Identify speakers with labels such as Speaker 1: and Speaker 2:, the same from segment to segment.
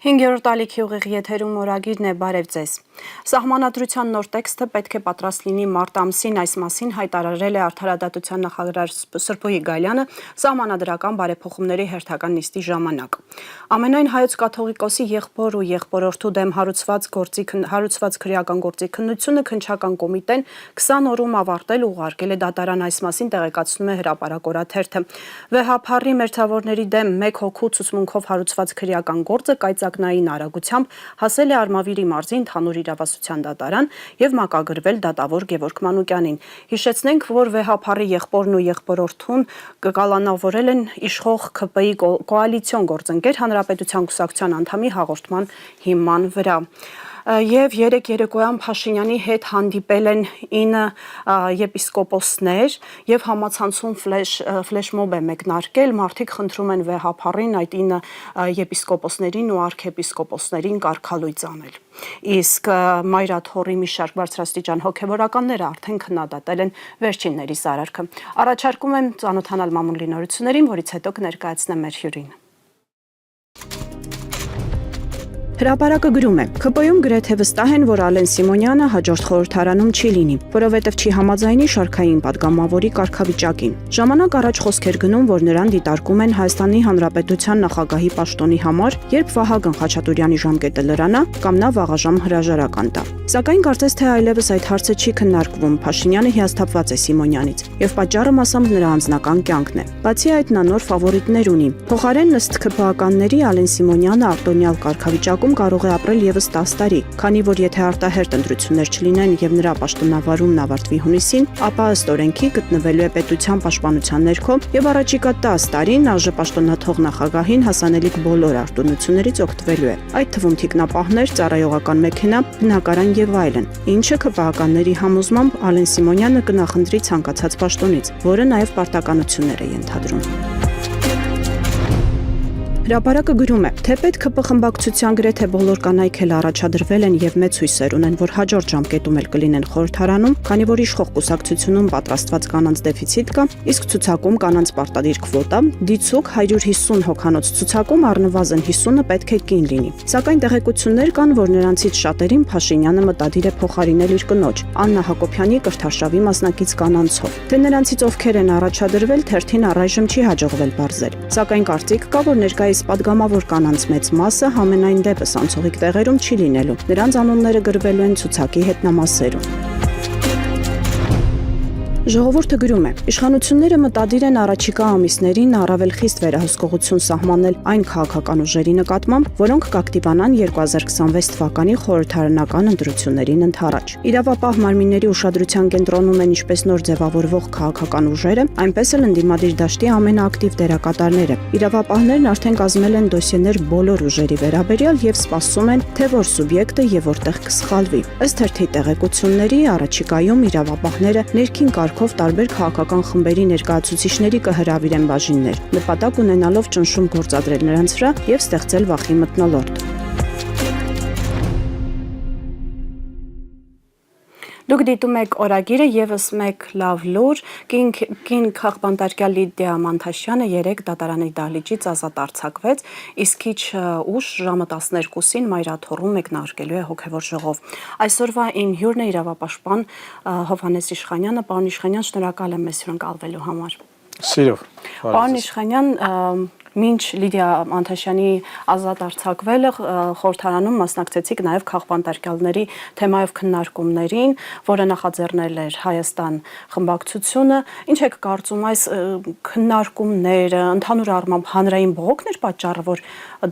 Speaker 1: Հինգերորդ ալիքի ուղիղ եթերում օրագիրն է, բարև ձեզ։ Սահմանադրության նոր տեքստը պետք է պատրաստ լինի մարտ ամսին, այս մասին հայտարարել է Արդարադատության նախարար Սրփոյի Գալյանը սահմանադրական բարեփոխումների հերթական նիստի ժամանակ։ Ամենայն հայոց կաթողիկոսի եղբոր ու եղբորորդու դեմ հարուցված քրեական գործի քննությունը քննչական կոմիտեն 20 օրում ավարտել ու ուղարկել է դատարան, այս մասին տեղեկացնում է Հրապարակ օրաթերթը։ Վեհափառի մերձավորների դեմ 1 հոգու ցուցմունքով հարուցված քրեական գործը կայծակնային արագությամբ հասել է Արմավիրի մարզի ընդհանուր իրավասության դատարան եւ մակագրվել դատավոր Գևորգ Մանուկյանին։ Հիշեցնենք, որ Վեհափառի եղբորն ու եղբորորդուն կկալանավորել են իշխող ՔՊ-ի կոալիցիոն գործընկեր Հանրապետության կուսակցության անդամի հաղորդման հիման վրա։ Եվ երեկ երեկոյան Փաշինյանի հետ հանդիպել են 9 եպիսկոպոսներ եւ համացանցում ֆլեշմոբ է մեկնարկել, մարդիկ խնդրում են Վեհափառին այդ 9 եպիսկոպոսներին ու արքեպիսկոպոսներին կարգալույծ անել։ Իսկ Մայրաթորի մի շարք բարձրաստիճան հոգեվորականները արդեն քննադատել են վերջինների սարարքը։ Առաջարկում եմ ծանոթանալ մամուլի նորություններին, որից հետո կներկայացնեմ մեր հյուրին։ Հրապարակը գրում է. ՔՊ-ում գրեթե վստահ են, որ Ալեն Սիմոնյանը հաջորդ խորհրդարանում չի լինի, որովհետև չի համաձայնի շարքային падգամավորի կարգավիճակին։ Ժամանակ առաջ խոսքեր գնում, որ նրան դիտարկում են Հայաստանի Հանրապետության նախագահի պաշտոնի համար, երբ Վահագն Խաչատուրյանի ժամկետը լրանա կամ նա վաղաժամ հրաժարական տա։ Սակայն կարծես թե այլևս այդ հարցը չի քննարկվում, Փաշինյանը հիասթափված է Սիմոնյանից, եւ պատճառը մասամբ նրա անձնական կյանքն է։ Բացի այդ, նա նոր ֆավորիտներ ունի։ Փոխարեն ըստ ՔՊ-ականների Ալեն Սիմոնյանը արտոնյալ կարգավիճակում կարող է ապրել եւս 10 տարի, քանի որ եթե արտահերտ ընտրություններ չլինեն եւ նրա պաշտոնավարումն ավարտվի հունիսին, ապա ըստ օրենքի գտնվելու է պետության պաշտպանության ներքո եւ առաջիկա 10 տարին ԱԺ պաշտոնաթող նախագահին հասանելիք բոլոր արտոնություններից օգտվելու է։ Այդ թվում թիկնապահներ, ծառայողական մեքենա, բնակարան եւ այլն, ինչը ՔՊ-ականների համոզմամբ Ալեն Սիմոնյանը կնախընտրի ցանկացած պաշտոնից, որը նաեւ պարտականություններ է ենթադրում։ Հրապարակը գրում է. թեպետ ՔՊ խմբակցության գրեթե բոլոր կանայք էլ առաջադրվել են եւ մեծ հույսեր ունեն, որ հաջորդ ժամկետում էլ կլինեն խորհրդարանում, քանի որ իշխող կուսակցությունում պատրաստված կանանց դեֆիցիտ կա, իսկ ցուցակում կանանց պարտադիր քվոտա, դիցուկ 150 հոգանոց ցուցակում առնվազն 50-ը պետք է կին լինի։ Սակայն տեղեկություններ կան, որ նրանցից շատերին Փաշինյանը մտադիր է փոխարինել իր կնոջ Աննա Հակոբյանի կրթարշավի մասնակից կանանցով։ Թե նրանցից ովքեր են առաջադրվել, թերթին առայժմ չի հաջողվել բարձել։ Սակայն կարծիք կա, որ ներկայիս падգամավոր կանանց մեծ մասը համենայն դեպս անցողիկ տեղերում չի լինելու։ Նրանց անունները գրվելու են ցուցակի հետնամասերում։ Ժողովուրդը գրում է. իշխանությունները մտադիր են առաջիկա ամիսներին առավել խիստ վերահսկողություն սահմանել այն քաղաքական ուժերի նկատմամբ, որոնք կակտիվանան 2026 թվականի խորհրդարանական ընտրություններին ընդառաջ։ Իրավապահ մարմինների ուշադրության կենտրոնում են ինչպես նոր ձևավորվող քաղաքական ուժերը, այնպես էլ ընդդիմադիր դաշտի ամենաակտիվ դերակատարները։ Իրավապահներն արդեն կազմել են դոսիեներ բոլոր ուժերի վերաբերյալ եւ սպասում են, թե որ սուբյեկտը եւ որտեղ կսխալվի։ Ըստ թերթի տեղեկությունների, առաջիկայում իրավապահները ներքին կարգով տարբեր քաղաքական խմբերի ներկայացուցիչների կհրավիրեն բաժիններ, նպատակ ունենալով ճնշում գործադրել նրանց վրա եւ ստեղծել վախի մթնոլորտ։ Դուք դիտում եք օրագիրը, եւս մեկ լավ լուր, կին քաղբանտարկյալ Լիդիա Մանթաշյանը երեկ դատարանի դահլիճից ազատ արձակվեց, իսկ քիչ ուշ ժամը 12-ին Մայրաթորում մեկնարկելու է հոգևոր ժողով։ Այսօրվա իմ հյուրն է իրավապաշտպան Հովհաննես Իշխանյանը։ Պարոն Իշխանյան, շնորհակալ եմ մեզ հյուրընկալվելու համար։
Speaker 2: Սիրով։
Speaker 1: Պարոն Իշխանյան, մինչ Լիդիա Մանթաշյանի ազատ արձակվելը խորհրդարանում մասնակցեցիք նաև քաղբանտարկյալների թեմայով քննարկումներին, որը նախաձեռնել էր Հայաստան խմբակցությունը։ Ինչ եք կարծում, այս քննարկումները ընդհանուր առմամբ հանրային բողոքն էր պատճառը, որ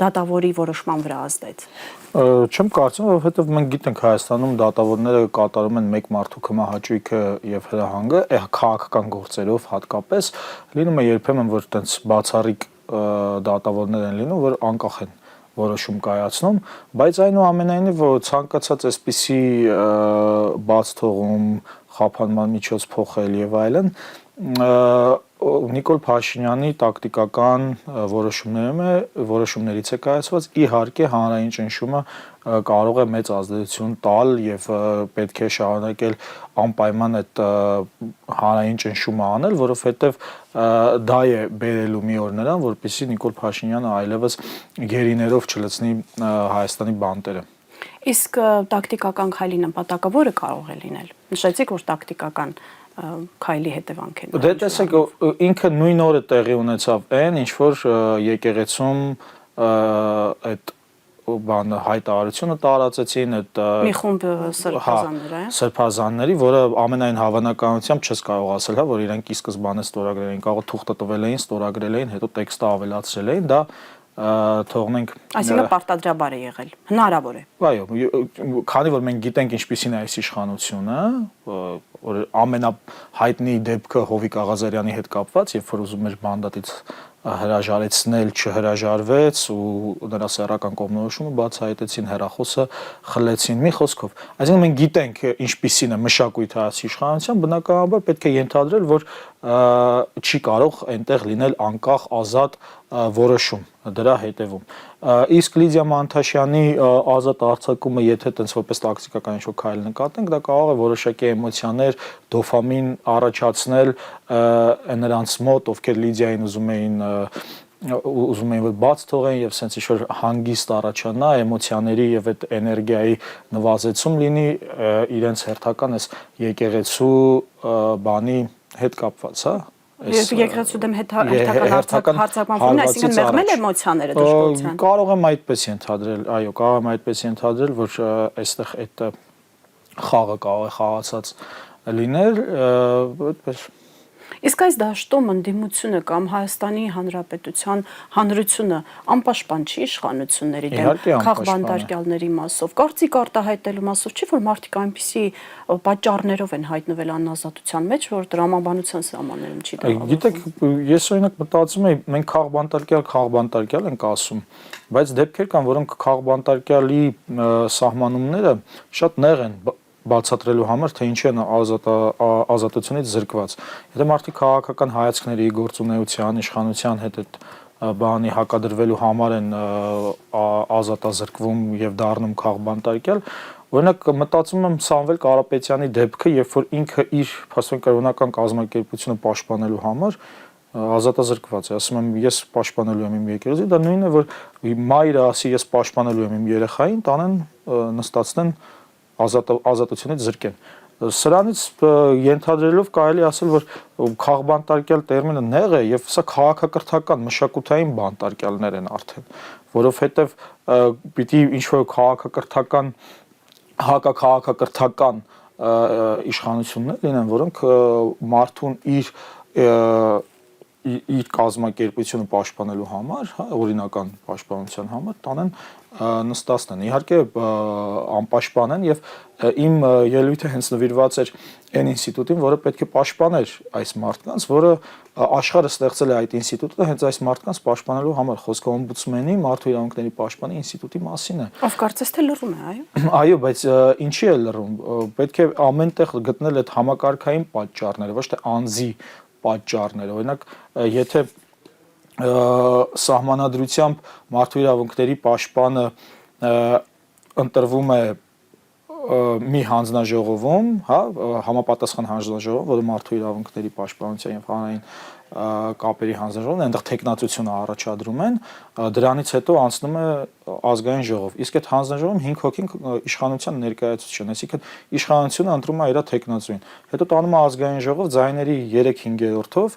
Speaker 1: դատավորի որոշման վրա ազդեց։
Speaker 2: Չեմ կարծում, որովհետև մենք գիտենք Հայաստանում դատավորները կատարում են մեկ մարդու քմահաճույքը եւ հրահանգը, քաղաքական գործերով հատկապես լինում է երբեմն, որ այդպես բացառիկ դատավորներ են լինում, որ անկախ են որոշում կայացնում, բայց այնուամենայնիվ ցանկացած այսպիսի բաց թողում, խափանման միջոց փոխել եւ այլն Նիկոլ Փաշինյանի տակտիկական որոշումներից է կայացված, իհարկե հանրային ճնշումը կարող է մեծ ազդեցություն տալ եւ պետք է շարունակել անպայման այդ հանրային ճնշումը անել, որովհետեւ դա է բերելու մի օր նրան, որպեսզի Նիկոլ Փաշինյանը այլևս գերիներով չլցնի Հայաստանի բանտերը։
Speaker 1: Իսկ տակտիկական քայլի նպատակը որը կարող է լինել։ Նշեցիք, որ տակտիկական քայլի հետևանք են։
Speaker 2: Դե տեսեք, ինքը նույն օրը տեղի ունեցավ այն, ինչ որ եկեղեցում այդ բանը հայտարարությունը տարածեցին այդ
Speaker 1: մի խումբ սրբազաններ,
Speaker 2: սրբազանների, որը ամենայն հավանականությամբ չես կարող ասել, հա, որ իրենք ի սկզբանե ստորագրել էին, կարող թուղթը տվել էին, ստորագրել էին, հետո տեքստը ավելացրել էին, դա թողնենք
Speaker 1: այսինքն պարտադրաբար է եղել, հնարավոր է։
Speaker 2: Այո, քանի որ մենք գիտենք ինչպիսին է այս իշխանությունը, որ ամենահայտնի դեպքը Հովիկ Աղազարյանի հետ կապված, երբ որ ուզում էր մանդատից հրաժարեցնել, չհրաժարվեց ու նրա սեռական կողմնորոշումը բացահայտեցին, հեռախոսը խլեցին, մի խոսքով։ Այսինքն մենք գիտենք ինչպիսին է մշակույթը այս իշխանության, բնականաբար պետք է ենթադրել, որ չի կարող այնտեղ լինել անկախ ազատ որոշում դրա հետևում։ Իսկ Լիդիա Մանթաշյանի ազատ արձակումը, եթե տենց որպես տակտիկական ինչ-որ քայլ նկատենք, դա կարող է որոշակի էմոցիաներ, դոֆամին առաջացնել նրանց մոտ, ովքեր Լիդիային ուզում էին որ բաց թողեն եւ սենց ինչ-որ հանգիստ առաջանա, էմոցիաների եւ այդ էներգիայի նվազեցում լինի իրենց հերթական այս եկեղեցու բանի հետ կապված, հա։
Speaker 1: Եկեղեցու դեմ հերթական հարձակման, այսինքն մեղմել էմոցիաները դժգոհության։
Speaker 2: Կարող եմ այդպես ենթադրել, այո, կարող եմ այդպես ենթադրել, որ այստեղ այդ խաղը կարող է խաղացած լինել, այդպես։
Speaker 1: Իսկ այս դաշտում ընդդիմությունը կամ Հայաստանի Հանրապետության հանրությունը անպաշտպան չի իշխանությունների դեմ, քաղբանտարկյալների մասով, կարծիք արտահայտելու մասով, չի որ մարդիկ այնպիսի պատճառներով են հայտնվել անազատության մեջ, որ տրամաբանության սահմաններում չի դառնում։
Speaker 2: Գիտեք, ես օրինակ մտածում եմ, մենք քաղբանտարկյալ ենք ասում, բայց դեպքեր կան, որոնք քաղբանտարկյալի սահմանումները շատ նեղ են բացատրելու համար, թե ինչ են ազատությունից զրկված։ Եթե մարդիկ քաղաքական հայացքների, գործունեության, իշխանության հետ այդ բանի հակադրվելու համար են ազատազրկվում եւ դառնում քաղբանտարկյալ, օրինակ մտածում եմ Սամվել Կարապետյանի դեպքը, երբ որ ինքը իր փաստորեն կազմակերպությունը պաշտպանելու համար ազատազրկված է, ասում եմ ես պաշտպանելու եմ իմ եկեղեցին, դա նույնն է, որ մայրը ասի ես պաշտպանելու եմ իմ երեխային, տանեն նստացնեն ազատությունից զրկեն։ Սրանից ենթադրելով կարելի ասել, որ քաղբանտարկյալ տերմինը նեղ է եւ սա քաղաքակրթական մշակութային բանտարկյալներ են արդեն, որովհետեւ պիտի ինչ-որ քաղաքակրթական հակաքաղաքակրթական իշխանություններ լինեն, որոնք մարդուն իր կազմակերպությունը պաշտպանելու համար, հա, օրինական պաշտպանության համար տանեն նստացնեն։ Իհարկե անպաշտպան են եւ իմ ելույթը հենց նվիրված էր այն ինստիտուտին, որը պետք է պաշտպաներ այս մարդկանց, որը աշխարհը ստեղծել է այդ ինստիտուտը հենց այս մարդկանց պաշտպանելու համար։ Խոսքը օմբուդսմենի, մարդու իրավունքների պաշտպանի ինստիտուտի մասին է։
Speaker 1: Ով կարծես թե լռում է, այո։
Speaker 2: Այո, բայց ինչի է լռում։ Պետք է ամենտեղ գտնել այդ համակարգային պատճառները, ոչ թե անձի պատճառները։ Օրինակ, եթե սահմանադրությամբ մարդու իրավունքների պաշտպանը ընտրվում է մի հանձնաժողովում, հա, համապատասխան հանձնաժողով, որը մարդու իրավունքների պաշտպանության եւ հանրային կապերի հանձնաժողովն է, այնտեղ տեխնացությունը առաջադրում են, դրանից հետո անցնում է ազգային ժողով։ Իսկ այդ հանձնաժողովում 5 հոգին իշխանության ներկայացուցիչ են, այսինքն իշխանությունը ընտրում է իր տեխնացուին։ Հետո տանում է ազգային ժողով ձայների 3/5-ով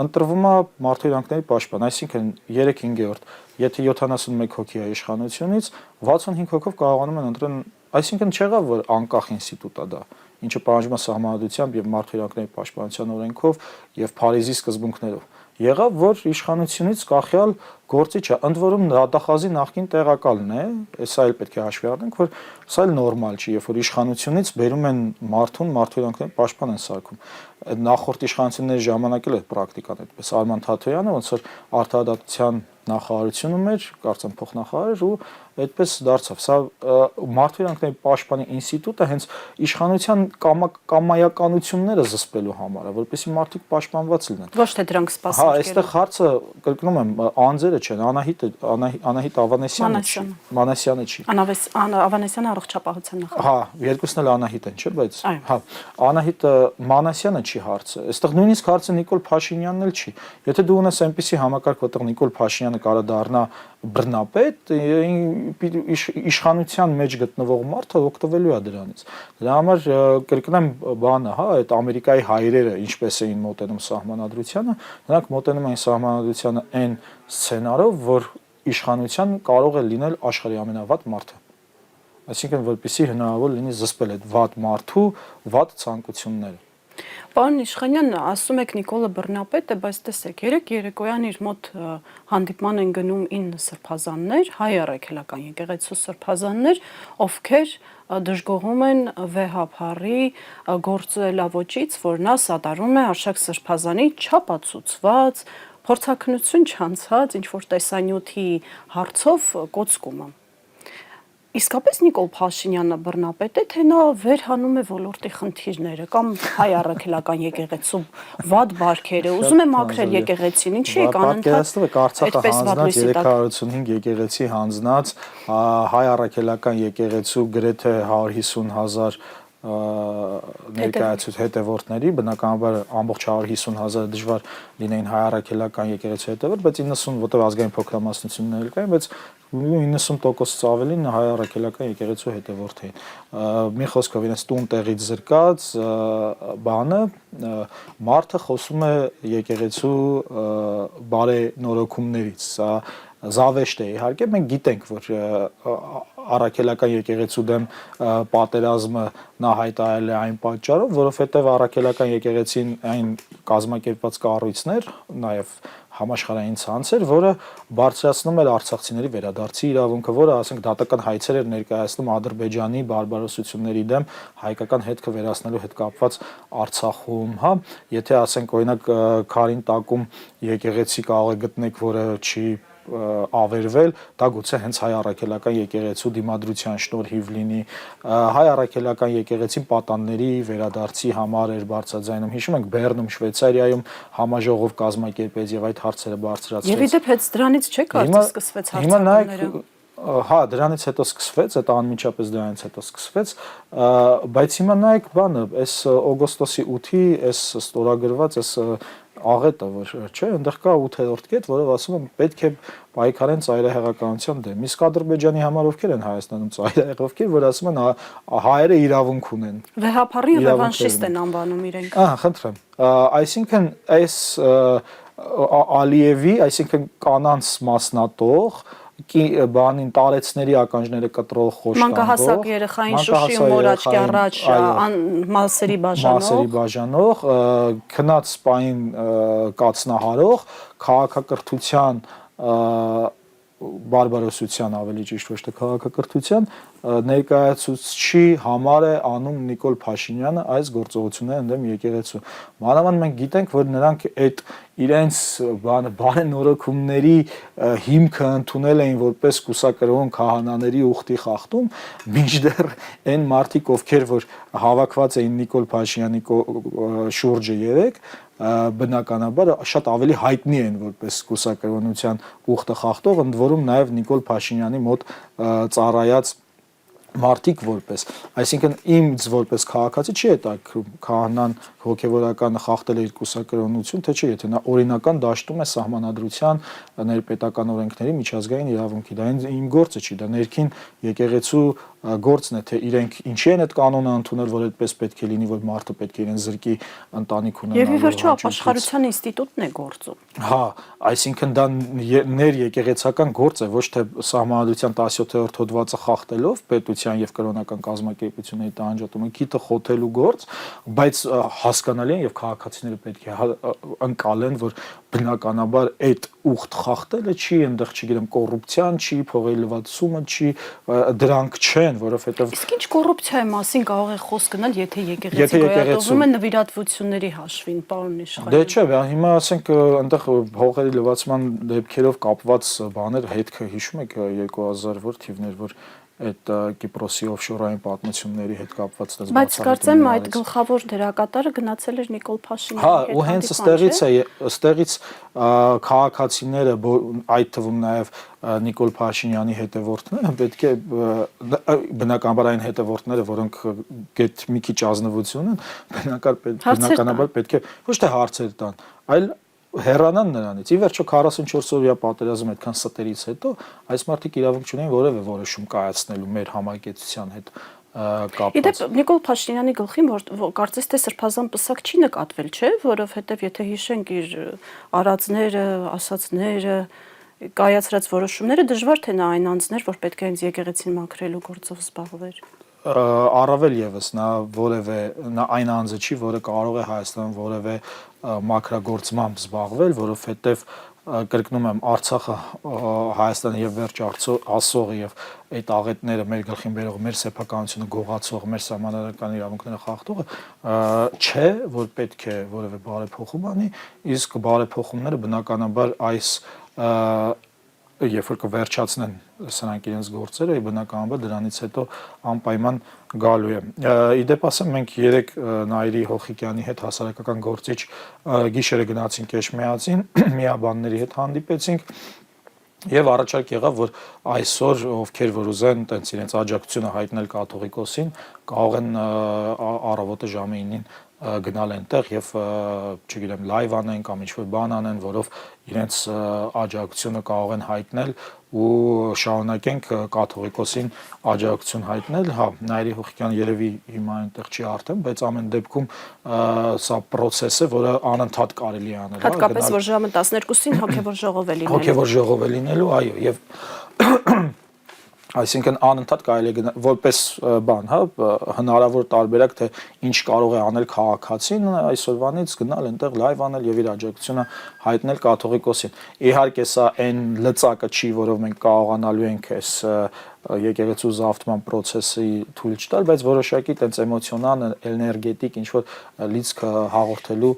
Speaker 2: ընտրվում է մարդու իրավունքների պաշտպան, այսինքն 3/5, եթե 71 հոգի է իշխանությունից, 65 հոգով կարողանում են ընտրել, այսինքն չեղավ որ անկախ ինստիտուտ է դա, ինչը պահանջվում է սահմանադրությամբ եւ մարդու իրավունքների պաշտպանության օրենքով եւ Փարիզի սկզբունքներով։ Եղավ որ իշխանությունից կախյալ գործիչ է, ընդ որում դատախազի նախկին տեղակալն է, սա էլ պետք է հաշվի առնենք, որ սա էլ նորմալ չի, երբ որ իշխանությունից բերում են մարդուն, մարդու իրավունքների պաշտպան են սարքում։ նախորդ իշխանությունների ժամանակ էլ այդ պրակտիկան այդպես Արման Թաթոյանը ոնց որ արդարադատության նախարարությունում էր, կարծեմ փոխնախարար ու այդպես դարձավ։ Սա մարդու իրավունքների պաշտպանի ինստիտուտը հենց իշխանության կամայականությունները զսպելու համար է, որպեսզի մարդիկ պաշտպանված լինեն։
Speaker 1: Ոչ թե դրանք սպասարկել։
Speaker 2: Հա, այստեղ հարցը կրկնում եմ, անձերը չեն, Անահիտ Ավանեսյանը չի, Մանասյանը չի։
Speaker 1: Ավանեսյանը առողջապահության նախարար։
Speaker 2: Հա, երկուսն էլ Անահիտ են, չէ՞, բայց հա, Անահիտ Մանասյանը չի հարցը։ Այստեղ նույնիսկ հարցը Նիկոլ Փաշինյանն էլ չի։ Եթե դու ունես այնպիսի համակարգ, որտեղ Նիկոլ Փաշինյանը կարող դառնա բռնապետ, իշխանության մեջ գտնվող մարդը օգտվելու է դրանից։ Դրա համար կրկնեմ բանը, հա, այդ Ամերիկայի հայրերը ինչպես էին մոտենում սահմանադրությանը, նրանք մոտենում էին սահմանադրությանը այն սցենարով, որ իշխանության կարող է լինել աշխարհի ամենավատ մարդը։ Այսինքն որպեսզի հնարավոր լինի զսպել այդ վատ մարդու վատ ցանկությունները։
Speaker 1: Պարոն Իշխանյան, ասում եք Նիկոլը բռնապետ է, բայց տեսեք, երեկոյան իր մոտ հանդիպման են գնում 9 սրբազաններ, հայ առաքելական եկեղեցու սրբազաններ, ովքեր դժգոհում են վեհափառի գործելավոճից, որ նա սատարում է Արշակ Սրբազանի չապացուցված, փորձաքննություն չանցած ինչ-որ տեսանյութի հարցով կոծկումը։ Իսկապես Նիկոլ Փաշինյանը բռնապետ է, թե նա վերհանում է ոլորտի խնդիրները կամ հայ առաքելական եկեղեցու վատ բարքերը, ուզում է մաքրել եկեղեցին, ինչի եք
Speaker 2: անընդհատ Արցախը հանձնած 355 եկեղեցի հանձնած հայ առաքելական եկեղեցու գրեթե 150,000 ներկայացուցիչ հետևորդների, բնականաբար ամբողջ 150,000 դժվար լինեին հայ առաքելական եկեղեցու հետևորդ, բայց 90, որտեղ ազգային փոքրամասնություններ կային, բայց 90%-ից ավելին հայ առաքելական եկեղեցու հետևորդ էին։ Մի խոսքով իրենց տուն տեղից զրկած բանը մարդը խոսում է եկեղեցու բարենորոգումներից, սա զավեշտ է իհարկե, մենք գիտենք, որ առաքելական եկեղեցու դեմ պատերազմը նա հայտարարել է այն պատճառով, որովհետև առաքելական եկեղեցին այն կազմակերպված կառույցներ, նաև համաշխարհային ցանց էր, որը բարձրացնում էր արցախցիների վերադարձի իրավունքը, որը, ասենք, դատական հայցեր էր ներկայացնում Ադրբեջանի բարբարոսությունների դեմ հայկական հետքը վերացնելու հետ կապված Արցախում, հա, եթե ասենք օրինակ քարին տակում եկեղեցի կարող է գտնեք, որը չի ավերվել, դա գուցե հենց հայ առաքելական եկեղեցու դիմադրության շնորհիվ լինի, հայ առաքելական եկեղեցին պատանների վերադարձի համար էր բարձրաձայնում, հիշում ենք Բեռնում, Շվեյցարիայում համաժողով կազմակերպեց եւ այդ հարցերը բարձրացրեց։
Speaker 1: Եվ իդեպ հետ դրանից չէ՞ կարծես սկսվեց հարցակումները։
Speaker 2: Հա, դրանից հետո սկսվեց, այդ անմիջապես դրանից հետո սկսվեց, բայց հիմա նայեք բանը, այս օգոստոսի 8-ի այս ստորագրված այս աղետը, որ չէ, այնտեղ կա 8-րդ կետ, որով ասում են պետք է պայքարեն ծայրահեղականության դեմ։ Իսկ Ադրբեջանի համար ովքեր են Հայաստանում ծայրահեղ, ովքեր որ ասում են հայերը իրավունք ունեն։
Speaker 1: Վեհափառի ռևանշիստ են անվանում իրենք։
Speaker 2: Ահա, խնդրեմ։ Այսինքն այս Ալիևի, այսինքն կանանց մասնատող բանին տարեցների ականջները կտրող խոշտանգող
Speaker 1: մանկահասակ երեխային Շուշիում որ աչքի առաջ մասերի բաժանող
Speaker 2: քնած սպային կացնահարող քաղաքակրթության բարբարոսության ավելի ճիշտ ոչ թե քաղաքակրթության ներկայացուցչի համար է անում Նիկոլ Փաշինյանը այս գործողությունները ընդդեմ եկեղեցու։ Մանավանդ մենք գիտենք, որ նրանք այդ իրենց բարենորոգումների հիմքը ընդունել էին որպես կուսակրոն քահանաների ուխտի խախտում, մինչդեռ այն մարդիկ, ովքեր որ հավաքված էին Նիկոլ Փաշինյանի շուրջը երեք, բնականաբար շատ ավելի հայտնի են որպես կուսակրոնության ուխտը խախտող, ընդ որում նաև Նիկոլ Փաշինյանի մոտ ծառայած մարդիկ որպես, այսինքն ինձ որպես քաղաքացի չի հետաքրում քահանան հոգևորականը խախտել է իր կուսակրոնություն, թե չէ, եթե նա օրինական դաշտում է սահմանադրության, ներպետական օրենքների, միջազգային իրավունքի, դա իմ գործը չի, դա ներքին եկեղեցու գործն է, թե իրենք ինչի են այդ կանոնը ընդունել, որ այդպես պետք է լինի, որ մարդը պետք է իրեն զրկի ընտանիք ունենալու։
Speaker 1: Եվ ի վերջո ապաշխարության ինստիտուտն է գործում։
Speaker 2: Հա, այսինքն դա ներ եկեղեցական գործ է, ոչ թե սահմանադրության 17-րդ հոդվածը խախտելով պետության պետության եւ կրոնական կազմակերպությունների տանջատումը գիտը խոթելու գործ, բայց հասկանալի է եւ քաղաքացիները պետք է ընկալեն, որ բնականաբար այդ ուխտ խախտելը չի այնտեղ, չգիտեմ, կոռուպցիան չի, փողի լվացումը չի, դրանք չեն, որովհետեւ
Speaker 1: Իսկ ինչ կոռուպցիայի մասին կարող է խոսք գնալ, եթե եկեղեցի գոյատևում է նվիրատվությունների հաշվին, պարոն Իշխանյան։
Speaker 2: Դե չէ, հիմա ասենք այնտեղ փողերի լվացման դեպքերով կապված բաներ հետքը հիշում եք 2000 թիվներ, որ այդ Կիպրոսի օֆշորային պատմությունների հետ կապված դες
Speaker 1: Բայց կարծեմ այդ գլխավոր դերակատարը գնացել էր Նիկոլ Փաշինյանի հետ։
Speaker 2: Հա, ու հենց ըստեղից քաղաքացիները, այդ թվում նաև Նիկոլ Փաշինյանի հետևորդները պետք է բնականաբար այն հետևորդները, որոնք գետ մի քիչ ազնվություն են, բնականաբար պետք է ոչ թե հարցեր տան, այլ հեռանան նրանից։ Ի վերջո 44 օրյա պատերազմ այդքան ստերից հետո այս մարդիկ իրավունք չունեն որևէ որոշում կայացնելու մեր համագեցության հետ կապված։
Speaker 1: Իդեպ Նիկոլ Փաշինյանի գլխին կարծես թե սրբազան պսակ չի նկատվել, չէ, որովհետև եթե հիշենք իր արածները, ասածները, կայացրած որոշումները, դժվար թե նա այն անձներ, որ պետք է հենց եկեղեցին մաքրելու գործով զբաղվեր։
Speaker 2: Առավել եւս նա այն անձը չի, որը կարող է Հայաստանում որևէ մաքրագործմամբ զբաղվել, որովհետեւ կրկնում եմ Արցախը Հայաստանը եւ վերջ ասողը եւ այդ աղետները մեր գլխին բերող, մեր սեփականությունը գողացող, մեր սահմանադրական իրավունքները խախտողը չէ, որ պետք է որևէ բարեփոխում անի, իսկ բարեփոխումները բնականաբար այս երբ որ կվերջացնեն սրանք իրենց գործերը, բնականաբար դրանից հետո անպայման գալու է։ Իդեպ ասեմ, մենք երեք Նայիրի Հոխիկյանի հետ հասարակական գործիչ գիշերը գնացինք Էջմիածին, միաբանների հետ հանդիպեցինք եւ առաջարկ եղավ, որ այսօր ովքեր որ ուզեն տենց իրենց աջակցությունը հայտնել կաթողիկոսին, կարող են առավոտը ժամը 9-ին գնալ այնտեղ եւ չգիտեմ լայվ անեն կամ ինչ-որ բան անեն, որով իրենց աջակցությունը կարող են հայտնել ու շարունակենք կաթողիկոսին աջակցություն հայտնել։ Հա, Նայիրի Հոխիկյան երևի հիմա այնտեղ չի արդեն, բայց ամեն դեպքում սա process է, որը անընդհատ կարելի է անել։
Speaker 1: Հատկապես որ ժամը 12-ին հոգեվոր ժողով է լինելու։
Speaker 2: Հոգեվոր ժողով է լինելու, այո, եւ այսինքն անընդհատ կարելի է գնալ որպես բան, հա, հնարավոր տարբերակ թե ինչ կարող է անել քաղաքացին այսօրվանից գնալ այնտեղ լայվ անել եւ իր աջակցությունը հայտնել կաթողիկոսին։ Իհարկե սա այն լծակը չի, որով մենք կարողանալու ենք այս եկեղեցու զավթման process-ի թույլ չտալ, բայց որոշակի տենց էմոցիոնալ, էներգետիկ ինչ որ լիցք հաղորդելու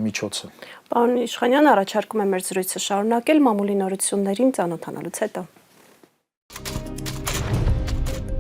Speaker 2: միջոց է։
Speaker 1: Պարոն Իշխանյան, առաջարկում եմ մեր զրույցը շարունակել մամուլի նորություններին ծանոթանալուց հետո։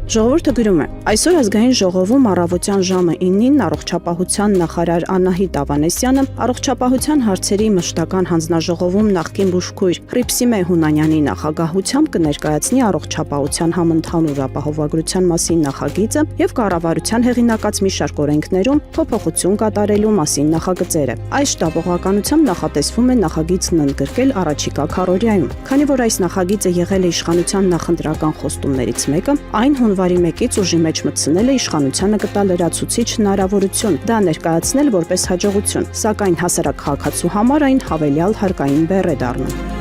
Speaker 1: Ժողովուրդը գրում է. այսօր ազգային ժողովում առավոտյան ժամը 9-ին առողջապահության նախարար Անահիտ Ավանեսյանը առողջապահության հարցերի մշտական հանձնաժողովում նախկին բուժքույր Հռիփսիմե Հունանյանի նախագահությամբ կներկայացնի առողջապահության համընդհանուր ապահովագրության մասին նախագիծը եւ կառավարության հեղինակած մի շարք օրենքներում փոփոխություն կատարելու մասին նախագծերը։ Այս շտաբողականությամբ նախատեսվում է նախագիծն ընդգրկել առաջիկա քառօրյայում։ Քանի որ այս նախագիծը եղել է իշխանության նախընտրական խոստումներից մեկը, այն հունվարի 1-ից ուժի մեջ մտցնելը իշխանությանը կտա լրացուցիչ հնարավորություն դա ներկայացնել որպես հաջողություն, սակայն հասարակ քաղաքացու համար այն հավելյալ հարկային բեռ է դառնում։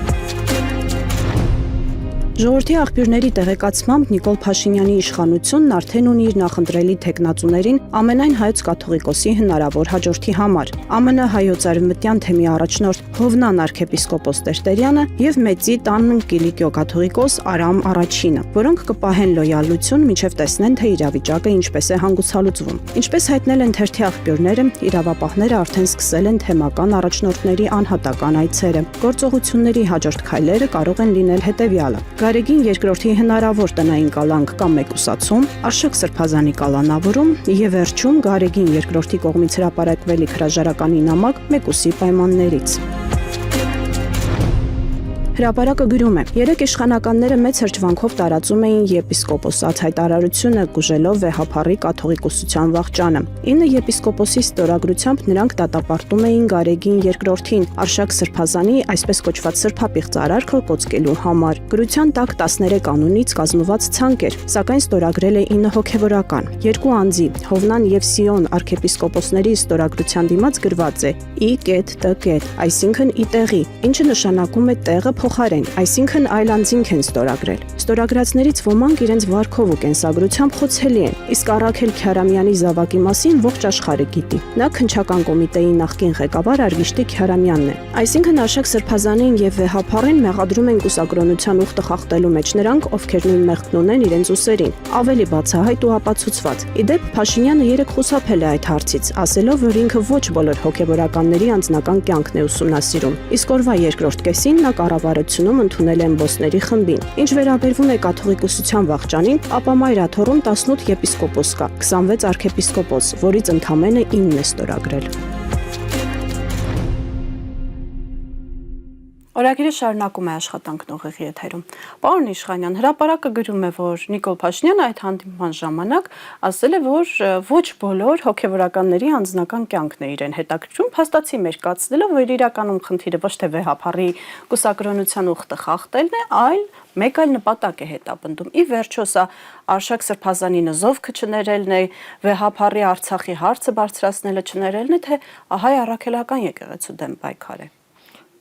Speaker 1: Ժողովրդի աղբյուրների տեղեկացմամբ Նիկոլ Փաշինյանի իշխանությունն արդեն ունի իր նախընտրելի թեկնածուներին ամենայն հայոց կաթողիկոսի հնարավոր հաջորդի համար։ ԱՄՆ հայոց արևմտյան թեմի առաջնորդ Հովնան arczepiskopos Տերտերյանը եւ Մեծի տան Կիլիկիո կաթողիկոս Արամ Առաջինը, որոնք կպահեն լոյալություն, մինչև տեսնեն, թե իրավիճակը ինչպես է հանգուցալուծվում։ Ինչպես հայտնել են թերթի աղբյուրները, իրավապահները արդեն սկսել են թեմական առաջնորդների անհատական այցերը։ Գործողությունների հաջորդ քայլերը կարող են լինել հետեւյալը. Գարեգին երկրորդի հնարավոր տնային կալանք կամ մեկուսացում, Արշակ Սրբազանի կալանավորում եւ վերջում Գարեգին երկրորդի կողմից հրապարակվելիք հրաժարականի նամակ մեկուսի պայմաններից։ Հրապարակը գրում է. երեք իշխանականները մեծ հրճվանքով տարածում էին եպիսկոպոսած հայտարարությունը գուժելով վեհափառի կաթողիկոսության վախճանը։ 9 եպիսկոպոսի ստորագրությամբ նրանք դատապարտում էին Գարեգին երկրորդին Արշակ Սրբազանի այսպես կոչված սրբապիղծ արարքը կոծկելու համար։ Գրության տակ 13 անունից կազմված ցանկ էր, սակայն ստորագրել է 9 հոգևորական։ Երկու անձի Հովնան եւ Սիոն arczepiskoposների ստորագրության դիմաց գրված է I.T. այսինքն ի տեղի, ինչը նշանակում է տեղը փոխարեն, այսինքն այլանդզինք են ստորագրել։ Ստորագրածներից ոմանք իրենց վարքով ու կենսագրությամբ խոցելի են, իսկ Առաքել Քյարամյանի զավակի մասին ողջ աշխարհը գիտի։ Նա քննչական կոմիտեի նախկին ղեկավար Արգիշտի Քյարամյանն է։ Այսինքն Աշակ Սրբազանին եւ Վեհափառին մեղադրում են կուսակրոնության ուխտը խախտելու մեջ նրանք, ովքեր նույն մեղքն ունեն իրենց ուսերին։ Ավելի բացահայտ ու ապացուցված։ Իդեպ Փաշինյանը երեք խուսափել է այդ հարցից, ասելով, որ ինքը ոչ բոլոր հոգեվորականների անձնական կյանքն է ուսումնասիրում։ Իսկ օրվա երկրորդ կեսին նա կառավարությունում ընդունել է ըմբոսների խմբին։ Ինչ վերաբերվում է կաթողիկոսության վախճանին, ապա Մայրաթոռում 18 եպիսկոպոս կա, 26 արքեպիսկոպոս, որից ընդամենը 9 է ստորագրել։ Օրագիրը շարունակում է աշխատանքն ուղիղ եթերում։ Պարոն Իշխանյան, հրապարակը գրում է, որ Նիկոլ Փաշինյանը այդ հանդիպման ժամանակ ասել է, որ ոչ բոլոր հոգևորականների անձնական կյանքն է իրեն հետաքրքրում, փաստացի մերկացնելով, որ իրականում խնդիրը ոչ թե Վեհափառի կուսակրոնության ուխտը խախտելն է, այլ մեկ այլ նպատակ է հետապնդում։ Ի վերջո սա Արշակ Սրբազանի նզովքը չներելն է, Վեհափառի Արցախի հարցը բարձրացնելը չներելն է, թե հայ առաքելական եկեղեցու դեմ պայքար է։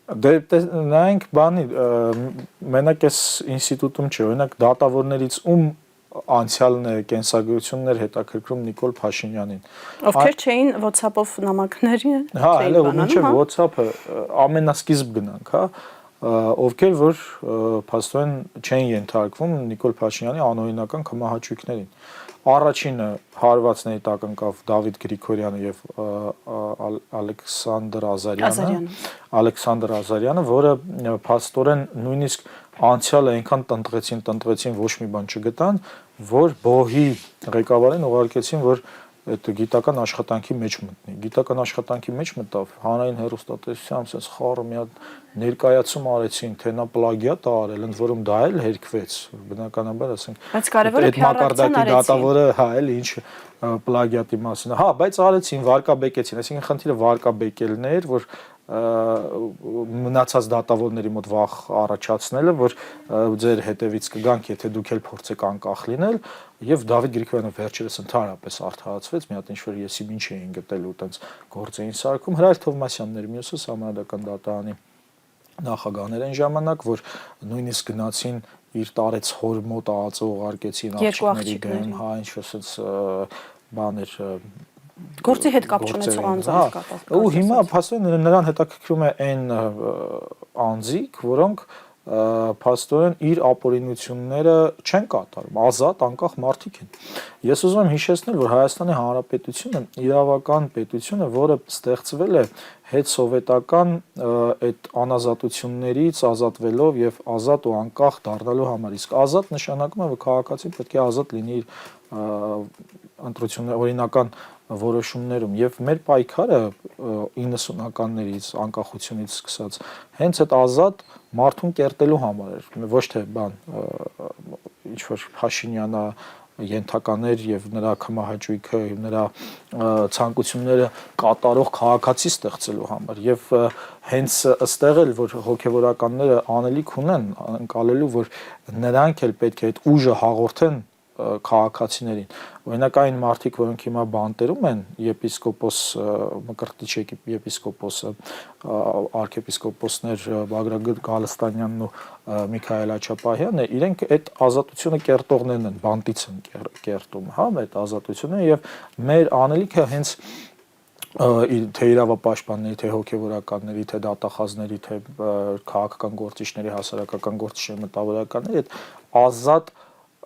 Speaker 2: Դե նայենք բանի մենակ այս ինստիտուտում չէ, օրինակ դատավորներից ում անցյալն է կենսագրություններ հետաքրքրում Նիկոլ Փաշինյանին։
Speaker 1: Ովքեր չէին WhatsApp-ով նամակների։
Speaker 2: Հա, այլև մինչև WhatsApp-ը ամենասկիզբ գնանք, հա, ովքեր որ փաստորեն չեն ենթարկվում Նիկոլ Փաշինյանի անօրինական կմահաճույքներին։ Առաջինը հարվածների տակ ընկավ Դավիթ Գրիգորյանը եւ Ալեքսանդր Ազարյանը, որը փաստորեն նույնիսկ անցյալը այնքան տնտղեցին, ոչ մի բան չգտան, որ բոհի ղեկավարին ուղարկեցին, որ այդ գիտական աշխատանքի մեջ մտնի։ Գիտական աշխատանքի մեջ մտավ, հանրային հեռուստատեսությամբ sense խառը մի հատ ներկայացում արեցին, թե նա պլագիատ է արել, ընդ որում դա էլ հերքվեց, բնականաբար ասենք։
Speaker 1: Բայց կարևորը
Speaker 2: մակարդակի դատավորը, հա, էլ ինչ պլագիատի մասին։ Հա, բայց արեցին, վարկաբեկեցին, այսինքն խնդիրը վարկաբեկելն էր, որ մնացած դատավորների մոտ վախ առաջացնելը, որ ձեր հետևից կգանք, եթե դուք էլ փորձեք անկախ լինել, եւ Դավիթ Գրիգորյանը վերջերս ընդհանրապես արդարացվեց, մի հատ ինչ-որ եսի ինչ էին գտել ու տենց գործ էին սարքում, Հրայր Թովմասյաններ մյուսը Սահմանադրական դատարանի նախագահներ են ժամանակ, որ նույնիսկ գնացին իր տարեց հոր մոտ ածո ուղարկեցին աղջիկների դեմ, հա, ինչ-որ sense բաներ
Speaker 1: գործի հետ կապ չունեցող անձանց կապ։
Speaker 2: Ու հիմա փաստորեն նրան հետաքրքրում է այն անձիկ, որոնք փաստորեն իր ապօրինությունները չեն կատարում, ազատ, անկախ մարդիկ են։ Ես ուզում եմ հիշեցնել, որ Հայաստանի Հանրապետությունը իրավական պետություն է, որը ստեղծվել է հետսովետական այդ անազատություններից ազատվելով եւ ազատ ու անկախ դառնալու համար։ Իսկ ազատ նշանակում է, որ քաղաքացին պետք է ազատ լինի իր ընտրությունների օրինական որոշումներում եւ մեր պայքարը 90-ականներից անկախությունից սկսած հենց այդ ազատ մարդուն կերտելու համար էր, ոչ թե բան ինչ որ Փաշինյանը ենթականեր եւ նրա կմահաճույքը եւ նրա ցանկությունները կատարող քաղաքացի ստեղծելու համար եւ հենց ըստեղ էլ որ հոգեվորականները անելիք ունեն անցալելու որ նրանք էլ պետք է այդ ուժը հաղորդեն քաղաքացիներին օրինակ այն մարդիկ որոնք հիմա բանտերում են եպիսկոպոս Մկրտիչ եպիսկոպոսը արքեպիսկոպոսներ Բագրատ Գալստանյանն ու Միքայել Աչապահյանը իրենք այդ ազատությունը կերտողներն են բանտից են կերտում հա այդ ազատությունը եւ մեր անելիքը հենց թե իրավապաշտպանների, թե հոգեվորականների, թե դատախազների, թե քաղաքական գործիչների, հասարակական գործիչների, մտավորականների այդ ազատ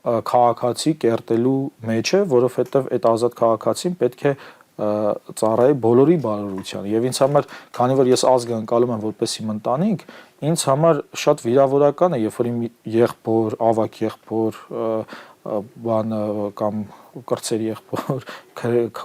Speaker 2: քաղաքացի կերտելու մեջ է, որովհետև այդ ազատ քաղաքացին պետք է ծառայի բոլորի բարօրությանը եւ ինձ համար, քանի որ ես ազգը ընկալում եմ որպես իմ ընտանիք, ինձ համար շատ վիրավորական է, երբ որ իմ եղբոր, ավագ եղբոր բանը կամ կրծերի եղբոր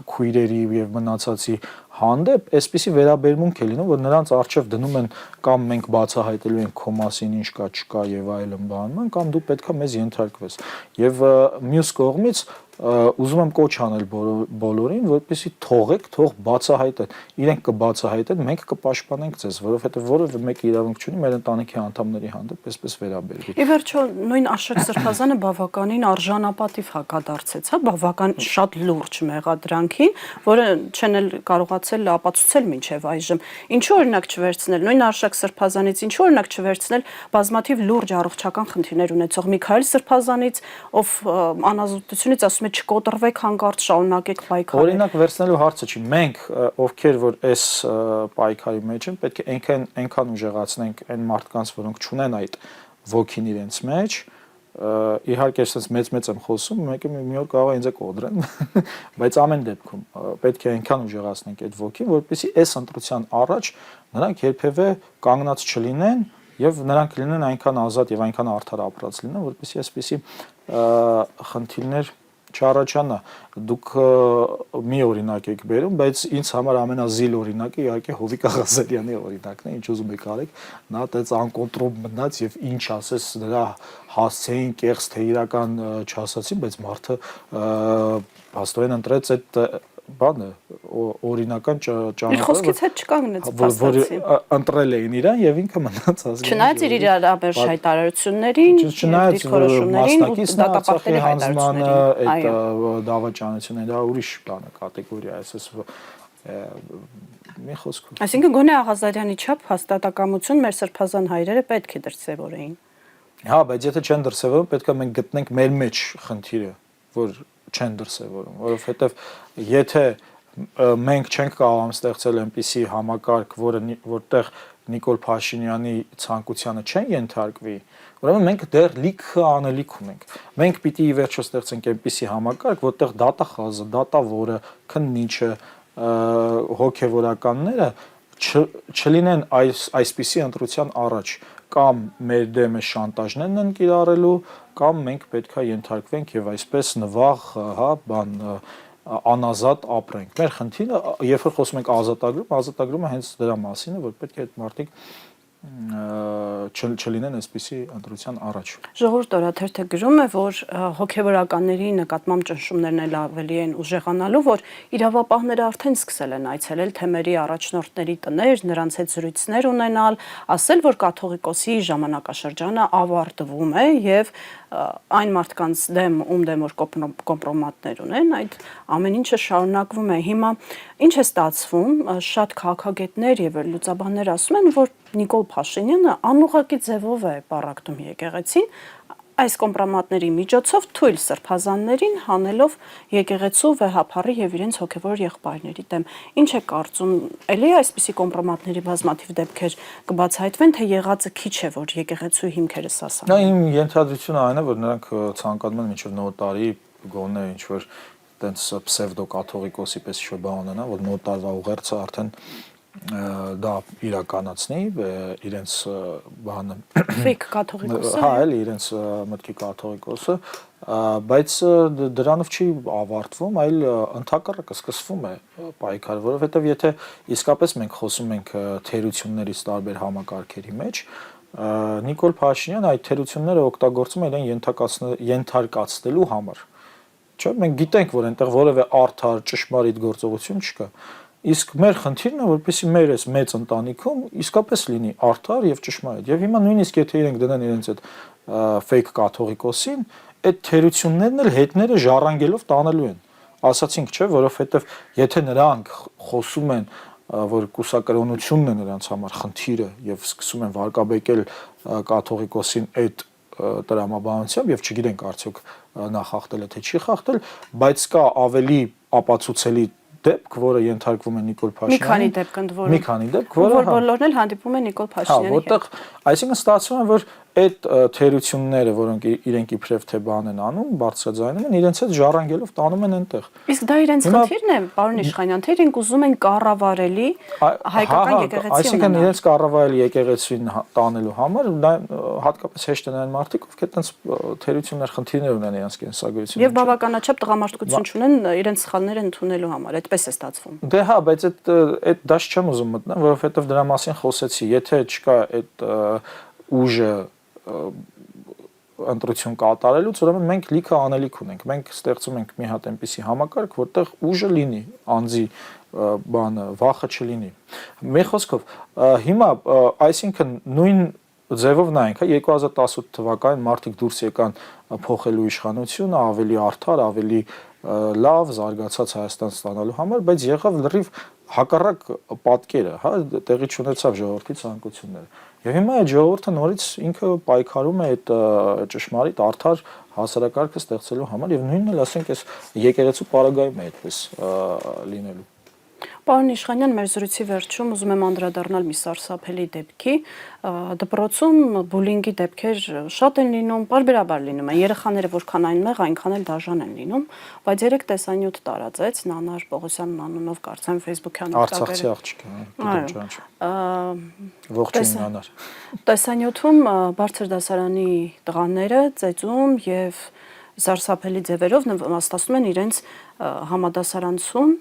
Speaker 2: քույրերի եւ մնացածի հանդեպ այսպիսի վերաբերմունք է լինում, որ նրանց արժեվ դնում են կամ մենք բացահայտելու ենք քո մասին ինչ կա, չկա եւ այլն բանում, կամ դու պետքա մեզ ենթարկվես։ Եվ մյուս կողմից ուզում եմ կոչ անել բոլորին, որպեսզի թող բացահայտեն։ Իրենք կբացահայտեն, մենք կպաշտպանենք ձեզ, որովհետև որևէ մեկը իրավունք չունի մեր ընտանիքի անդամների հանդեպ այսպես վերաբերվի։
Speaker 1: Ի վերջո նույն Արշակ Սրբազանը բավականին արժանապատիվ հակադարձեց, հա, բավական շատ լուրջ մեղադրանքին, որը չեն էլ կարողացել ապացուցել մինչև այժմ։ Ինչու օրինակ չվերցնել նույն Արշակ Սրբազանից, ինչու օրինակ չվերցնել բազմաթիվ լուրջ առողջական խնդիրներ ունեցող Միքայել Սրբազանից, ով անազոտությունից ասում է չկոտրվեք հանկարծ շարունակեք պայքարել։
Speaker 2: Օրինակ վերցնելու հարցը չի։ Մենք, ովքեր որ այս պայքարի մեջ են, պետք է այնքան ուժեղացնենք այն մարդկանց, որոնք չունեն այդ ոգին իրենց մեջ, իհարկե այսպես մեծ եմ խոսում, մեկը մի օր կարող է ինձ կոտրեն, բայց ամեն դեպքում պետք է այնքան ուժեղացնենք այդ ոգին, որպեսզի այս ընտրության առաջ նրանք երբևէ կանգնած չլինեն եւ նրանք լինեն այնքան ազատ եւ այնքան արդար ապրած լինեն, որպեսզի այսպեսի խնդիրներ չառաջանա։ Դուք մի օրինակ եք բերում, բայց ինձ համար ամենազիլ օրինակը իհարկե Հովիկ Աղազարյանի օրինակն է, ինչ ուզում եք արեք, նա այդպես անկոնտրոլ մնաց եւ ինչ ասես նրա հասցեին կեղծ թե իրական չասացին, բայց մարդը հաստորեն ընտրեց այդ բանը օրինական ճանապարհը։
Speaker 1: Իր խոսքից հետ չկանգնեց,
Speaker 2: որ ընտրել էին իրան եւ ինքը մնաց ազգային։
Speaker 1: Չնայած իր իրարաբեր հայտարարություններին,
Speaker 2: չնայած
Speaker 1: դիրքորոշումներին ու
Speaker 2: դատապարտների
Speaker 1: հայտարարություններին,
Speaker 2: այդ դավաճանությունները դա ուրիշ բան է, կատեգորիա, այսպես մի խոսքով։
Speaker 1: Այսինքն գոնե Աղազարյանի չափ հաստատակամություն մեր սրբազան հայրերը պետք է դրսևորեին։
Speaker 2: Հա, բայց եթե չեն դրսևորում, պետք է մենք գտնենք մեր մեջ խնդիրը, որ չեն դրսևորում, որովհետև եթե մենք չենք կարող ստեղծել այնպիսի համակարգ, որտեղ Նիկոլ Փաշինյանի ցանկությանը չեն ենթարկվի, ուրեմն մենք դեռ լիքը անելիք ունենք։ Մենք պիտի ի վերջո ստեղծենք այնպիսի համակարգ, որտեղ դատախազը, դատավորը, քննիչը, հոգևորականները չլինեն այսպիսի ընտրության առաջ, կամ մեր դեմը շանտաժներն են կիրառելու, կամ մենք պետքա ենթարկվենք եւ այսպես նվաղ, հա, բան անազատ ապրենք։ Մեր խնդիրը, երբ որ խոսում ենք ազատագրումը հենց դրա մասին է, որ պետք է այդ մարդիկ չլինեն այսպիսի ընտրության առաջ։
Speaker 1: Ժողովուրդ օրաթերթը գրում է, որ հոգևորականների նկատմամբ ճնշումներն էլ ավելի են ուժեղանալու, որ իրավապահները արդեն սկսել են այցելել թեմերի առաջնորդների տներ, նրանց հետ զրույցներ ունենալ, ասել, որ կաթողիկոսի ժամանակաշրջանը ավարտվում է եւ այն մարդկանց դեմ, ում դեմ որ կոմպրոմատներ ունեն, այդ ամեն ինչը շարունակվում է։ Հիմա ինչ է ստացվում, շատ քաղաքագետներ եւ լուծաբաններ ասում են, որ Նիկոլ Փաշինյանը անուղղակի ձևով է պառակտում եկեղեցին, այս կոմպրոմատների միջոցով թույլ սրբազաններին հանելով եկեղեցու վեհափառի եւ իրենց հոգեվոր եղբայրների դեմ։ Ինչ է կարծում, էլի այսպիսի կոմպրոմատների բազմաթիվ դեպքեր կբացահայտվեն, թե եղածը քիչ է, որ եկեղեցու հիմքերը սասան։
Speaker 2: Նա իմ ենթադրությունը այն է, որ նրանք ցանկանում են մինչև նոր տարի գոնե ինչ որ տենց պսևդո կաթողիկոսի պես ինչ-որ բան ունենա, որ նոր տարվա ուղերձը արդեն դա իրականացնի իրենց բանը
Speaker 1: ֆեյք կաթողիկոսը։
Speaker 2: Հա, էլի իրենց մտքի կաթողիկոսը, բայց դրանով չի ավարտվում, այլ ընդհակառակը սկսվում է պայքարը, որովհետև եթե իսկապես մենք խոսում ենք թերություններից տարբեր համակարգերի մեջ, Նիկոլ Փաշինյանը այդ թերությունները օգտագործում է իրեն ենթարկացնելու համար։ Չէ՞, մենք գիտենք, որ այնտեղ որևէ արդար ճշմարիտ գործողություն չկա։ Իսկ մեր խնդիրն է, որպեսզի մեր այս մեծ ընտանիքում իսկապես լինի արդար եւ ճշմարիտ։ Եվ հիմա նույնիսկ եթե իրենք դնեն իրենց այդ ֆեյք կաթողիկոսին, այդ թերություններն էլ հետները ժառանգելով տանելու են։ Ասացինք, չէ, որովհետեւ եթե նրանք խոսում են, որ կուսակրոնությունն է նրանց համար խնդիրը եւ սկսում են վարկաբեկել կաթողիկոսին այդ տրամաբանությամբ եւ չգիտենք արդյոք նա խախտել է թե չի խախտել, բայց կա ավելի ապացուցելի դեպք, որը ենթարկվում է Նիկոլ Փաշինյանին։
Speaker 1: Մի քանի դեպք ընդ որում։
Speaker 2: Մի քանի դեպք, որը
Speaker 1: բոլորն էլ հանդիպում են Նիկոլ Փաշինյանի հետ։
Speaker 2: Հա, որտեղ, այսինքն ստացվում է, որ այդ թերությունները, որոնք իրենք իբրև թե բան են անում, բարձրաձայնում են, իրենց հետ ժառանգելով տանում են այնտեղ։
Speaker 1: Իսկ դա իրենց խնդիրն է, պարոն Իշխանյան, թե իրենք ուզում են կառավարելի հայկական եկեղեցի ունենալ։
Speaker 2: Այսինքն իրենց կառավարելի եկեղեցին տանելու համար դա հատկապես հեշտ են այն մարդիկ, ովքեր այդպես թերություններ, խնդիրներ ունեն իրենց կենսագրությունում։
Speaker 1: Եվ բավականաչափ տղամարդկություն չունեն իրենց սխալները ընդունելու համար, այդպես է ստացվում։
Speaker 2: Դե հա, բայց այդ դաշտ չեմ ուզում մտնել, որովհետև դրա մասին խոսեցի, եթե չկա այդ ուժը ընտրություն կատարելուց, ուրեմն մենք լիքը անելիք ունենք։ Մենք ստեղծում ենք մի հատ այնպիսի համակարգ, որտեղ ուժը լինի, անձի բանը, վախը չլինի։ Մի խոսքով, հիմա այսինքն նույն ձևով նայենք, 2018 թվականին մարդիկ դուրս եկան փոխելու իշխանությունը, ավելի արդար, ավելի լավ, զարգացած Հայաստան ստանալու համար, բայց եղավ լրիվ հակառակ պատկերը, հա, տեղի չունեցավ ժողովրդի ցանկությունները։ Եվ հիմա այդ ժողովուրդը նորից ինքը պայքարում է այդ ճշմարիտ արդար հասարակարգը ստեղծելու համար եւ նույնն էլ ասենք այս եկեղեցու պարագայում է այդպես լինելու։
Speaker 1: Պարոն Իշխանյան, մեր զրույցի վերջում ուզում եմ անդրադառնալ մի սարսափելի դեպքի, դպրոցում բուլինգի դեպքեր շատ են լինում, պարբերաբար լինում են, երեխաները որքան այնմեղ, այնքան էլ դաժան են լինում, բայց երեք տեսանյութ տարածեց Նանար Պողոսյան անունով կարծեմ Facebook-յան
Speaker 2: Արցախցի աղջիկ, ողջույն Նանար։
Speaker 1: Տեսանյութում բարձր դասարանի տղաները ծեծում եւ սարսափելի ձևերով նվաստացնում են իրենց համադասարանցուն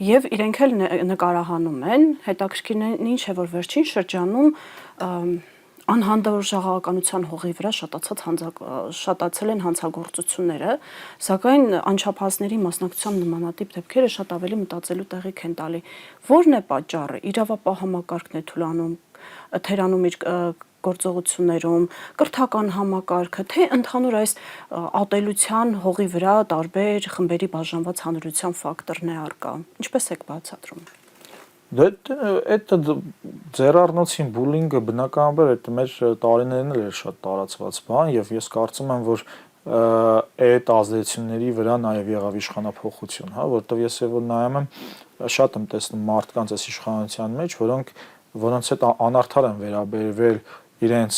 Speaker 1: եւ իրենք էլ նկարահանում են, հետաքրքիրն ինչ է, որ վերջին շրջանում անհանդուրժողականության հողի վրա շատացել են հանցագործությունները, սակայն անչափահասների մասնակցությամբ նմանատիպ դեպքերը շատ ավելի մտածելու տեղիք են տալի։ Որն է պատճառը։ Իրավապահ համակարգն է թուլանում, թերանում իր գործողություններում, կրթական համակարգը, թե ընդհանուր այս ատելության հողի վրա տարբեր խմբերի բաժանված հանրության ֆակտորն է առկա։ Ինչպես եք բացատրում։
Speaker 2: Այդ ձեռառնոցին բուլինգը բնականաբար այդ մեր տարիներն էլ էր շատ տարածված բան եւ ես կարծում եմ, որ այդ ազդեցությունների վրա նաեւ եղավ իշխանափոխություն, հա, որտեղ ես եւ նայում եմ շատ եմ տեսնում մարդկանց այս իշխանության մեջ, որոնց հետ անարդար են վերաբերվել իրենց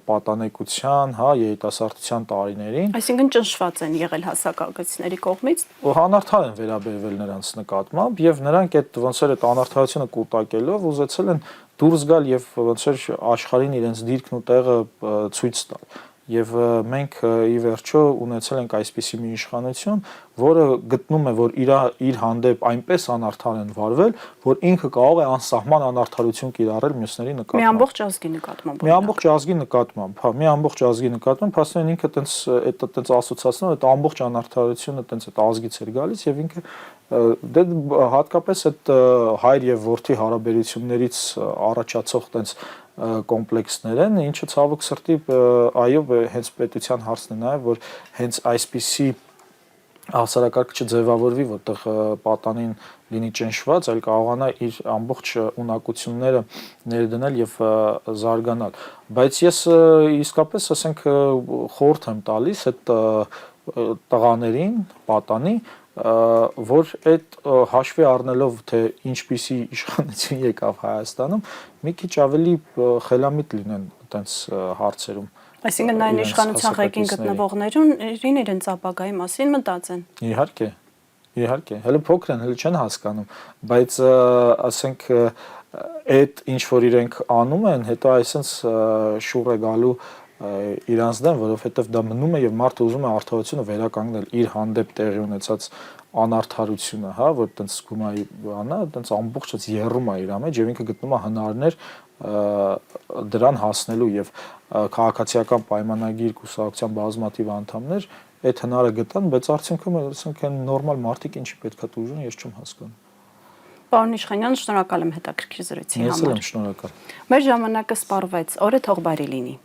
Speaker 2: պատանեկության, հա, երիտասարդության տարիներին։
Speaker 1: Այսինքն ճնշված են եղել հասակակիցների կողմից։
Speaker 2: Անարդար են վերաբերվել նրանց նկատմամբ եւ նրանք այդ ոնց որ այդ անարդարությունը կուտակելով ուզեցել են դուրս գալ եւ ոնց որ աշխարհին իրենց դիրքն ու տեղը ցույց տալ։ Եվ մենք ի վերջո ունեցել ենք այսպիսի մի իշխանություն, որը գտնում է, որ իր հանդեպ այնպես անարդար են վարվել, որ ինքը կարող է անսահման անարդարություն կիրառել մյուսների նկատմամբ։
Speaker 1: Մի ամբողջ ազգի նկատմամբ։
Speaker 2: Մի ամբողջ ազգի նկատմամբ, հա, մի ամբողջ ազգի նկատմամբ, հասնեն ինքը տենց ասոցիացնում, այդ ամբողջ անարդարությունը տենց այդ ազգից էր գալիս եւ ինքը դե հատկապես այդ հայր եւ որդի հարաբերություններից առաջացող տենց կոմպլեքսներ են, ինչը ցավոք սրտի այո, հենց պետության հարցն է նաեւ, որ հենց այսպիսի հասարակարգ չձևավորվի, որտեղ պատանին լինի ճնշված, այլ կարողանա իր ամբողջ ունակությունները ներդնել եւ զարգանալ։ Բայց ես իսկապես, ասենք, խորհուրդ եմ տալիս այդ տղաներին, պատանի, որ այդ հաշվի առնելով, թե ինչպիսի իշխանություն եկավ Հայաստանում, մի քիչ ավելի խելամիտ լինեն այդպես հարցերում։
Speaker 1: Այսինքն այն իշխանության ղեկին գտնվողներուն իրենց ապագայի մասին մտածեն։
Speaker 2: Իհարկե, հələ փոքր են, հələ չեն հասկանում, բայց ասենք այդ ինչ որ իրենք անում են, հետո այսպես շուռ է գալու իրանց դեմ, որովհետև դա մնում է եւ մարդը ուզում է արդարությունը վերականգնել իր հանդեպ տեղի ունեցած անարդարությունը, հա, որ տենց գումայի բանա, տենց ամբողջից երրում է իր մեջ եւ ինքը գտնում է հնարներ դրան հասնելու եւ քաղաքացիական պայմանագիր կուսակցության բազմաթիվ անդամներ այդ հնարը գտան, բայց արդյունքում ասենք այն նորմալ մարդիկ ինչի պետքա տուժեն, ես չեմ հասկանում։
Speaker 1: Պարոն Իշխանյան, շնորհակալ եմ հետաքրքիր զրույցի համար։
Speaker 2: Ես էլ եմ շնորհակալ։
Speaker 1: Մեր ժամանակը սպառվեց, օրը թող բարի լինի։